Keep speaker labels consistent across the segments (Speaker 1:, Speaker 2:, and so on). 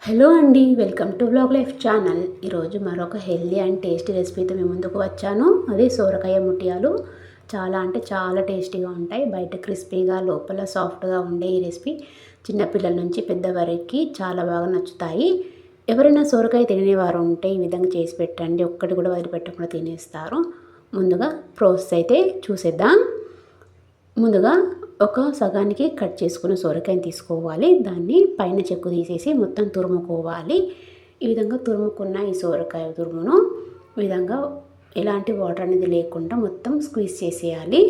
Speaker 1: Hello అండి, welcome to blog life channel. ఈరోజు మరొక హెల్దీ అండ్ టేస్టీ రెసిపీతో మేము ముందుకు వచ్చాను. అదే సోరకాయ ముట్టియాలు. చాలా అంటే చాలా టేస్టీగా ఉంటాయి. బయట క్రిస్పీగా లోపల సాఫ్ట్గా ఉండే ఈ రెసిపీ చిన్నపిల్లల నుంచి పెద్దవారికి చాలా బాగా నచ్చుతాయి. ఎవరైనా సోరకాయ తినేవారు ఉంటే ఈ విధంగా చేసి పెట్టండి, ఒక్కటి కూడా వదిలిపెట్టకుండా తినేస్తారు. ముందుగా ప్రాసెస్ అయితే చూసేద్దాం. ముందుగా ఒక సగానికి కట్ చేసుకున్న సొరకాయని తీసుకోవాలి. దాన్ని పైన చెక్కు తీసేసి మొత్తం తురుముకోవాలి. ఈ విధంగా తురుముకున్న ఈ సొరకాయ తురుమును ఈ విధంగా ఎలాంటి వాటర్ అనేది లేకుండా మొత్తం స్క్వీజ్ చేసేయాలి.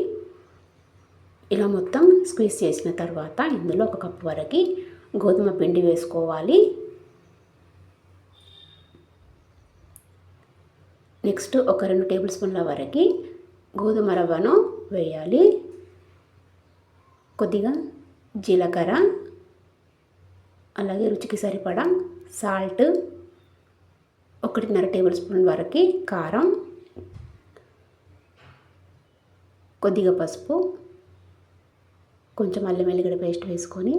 Speaker 1: ఇలా మొత్తం స్క్వీజ్ చేసిన తర్వాత ఇందులో ఒక కప్పు వరకు గోధుమ పిండి వేసుకోవాలి. నెక్స్ట్ ఒక 2 టేబుల్ స్పూన్ల వరకు గోధుమ రవ్వను వేయాలి. కొద్దిగా జీలకర్ర, అలాగే రుచికి సరిపడా సాల్ట్, 1.5 టేబుల్ స్పూన్ వరకు కారం, కొద్దిగా పసుపు, కొంచెం అల్లం వెల్లిగడ్డ పేస్ట్ వేసుకొని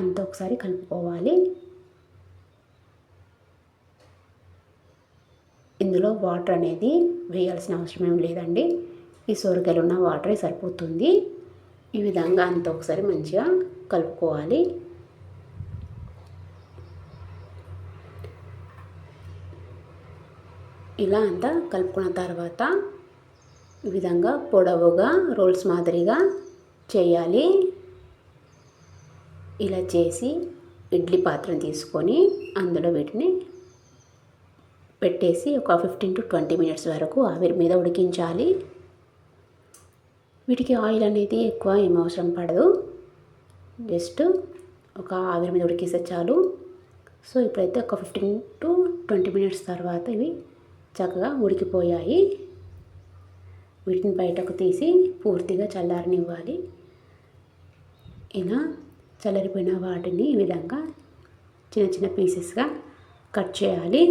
Speaker 1: అంతా ఒకసారి కలుపుకోవాలి. ఇందులో వాటర్ అనేది వేయాల్సిన అవసరం ఏం లేదండి. ఈ సొరకాయలు ఉన్న వాటరే సరిపోతుంది. ఈ విధంగా అంతా ఒకసారి మంచిగా కలుపుకోవాలి. ఇలా అంతా కలుపుకున్న తర్వాత ఈ విధంగా పొడవుగా రోల్స్ మాదిరిగా చేయాలి. ఇలా చేసి ఇడ్లీ పాత్రను తీసుకొని అందులో వీటిని పెట్టేసి ఒక 15 to 20 మినిట్స్ వరకు ఆవిరి మీద ఉడికించాలి. వీటికి ఆయిల్ అనేది ఎక్కువ ఏం అవసరం పడదు, జస్ట్ ఒక ఆవిరి మీద ఉడికేస్తే చాలు. సో ఇప్పుడైతే ఒక 15 to 20 మినిట్స్ తర్వాత ఇవి చక్కగా ఉడికిపోయాయి. వీటిని బయటకు తీసి పూర్తిగా చల్లారనివ్వాలి. ఇలా చల్లారిపోయిన వాటిని ఈ విధంగా చిన్న చిన్న పీసెస్గా కట్ చేయాలి.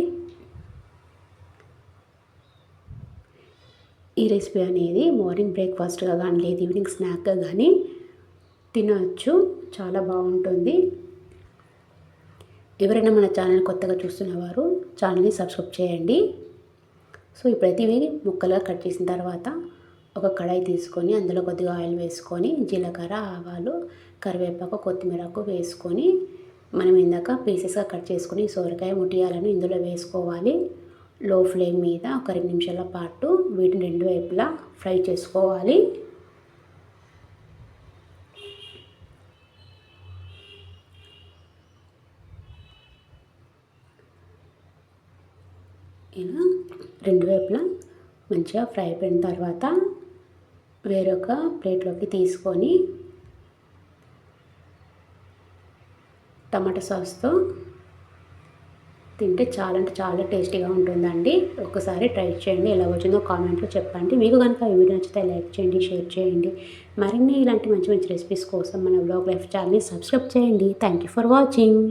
Speaker 1: ఈ రెసిపీ అనేది మార్నింగ్ బ్రేక్ఫాస్ట్గా కానీ లేదు ఈవినింగ్ స్నాక్గా కానీ తినవచ్చు, చాలా బాగుంటుంది. ఎవరైనా మన ఛానల్ కొత్తగా చూస్తున్నవారు ఛానల్ని సబ్స్క్రైబ్ చేయండి. సో ఇప్పుడైతే ఇవి ముక్కలుగా కట్ చేసిన తర్వాత ఒక కడాయి తీసుకొని అందులో కొద్దిగా ఆయిల్ వేసుకొని జీలకర్ర, ఆవాలు, కరివేపాకు, కొత్తిమీరకు వేసుకొని మనం ఇందాక పీసెస్గా కట్ చేసుకొని సొరకాయ ముట్టియాలను ఇందులో వేసుకోవాలి. లో ఫ్లేమ్ మీద ఒక 2 నిమిషాల పాటు వీటిని 2 వైపులా ఫ్రై చేసుకోవాలి. ఇలా 2 వైపులా మంచిగా ఫ్రై అయిపోయిన తర్వాత వేరొక ప్లేట్లోకి తీసుకొని టమాటా సాస్తో తింటే చాలా అంటే చాలా టేస్టీగా ఉంటుందండి. ఒకసారి ట్రై చేయండి, ఎలా వచ్చిందో కామెంట్లో చెప్పండి. మీకు కనుక ఈ వీడియో నచ్చితే లైక్ చేయండి, షేర్ చేయండి. మరిన్ని ఇలాంటి మంచి మంచి రెసిపీస్ కోసం మన బ్లాగ్ లైఫ్ ఛానల్ని సబ్స్క్రైబ్ చేయండి. Thank you for watching.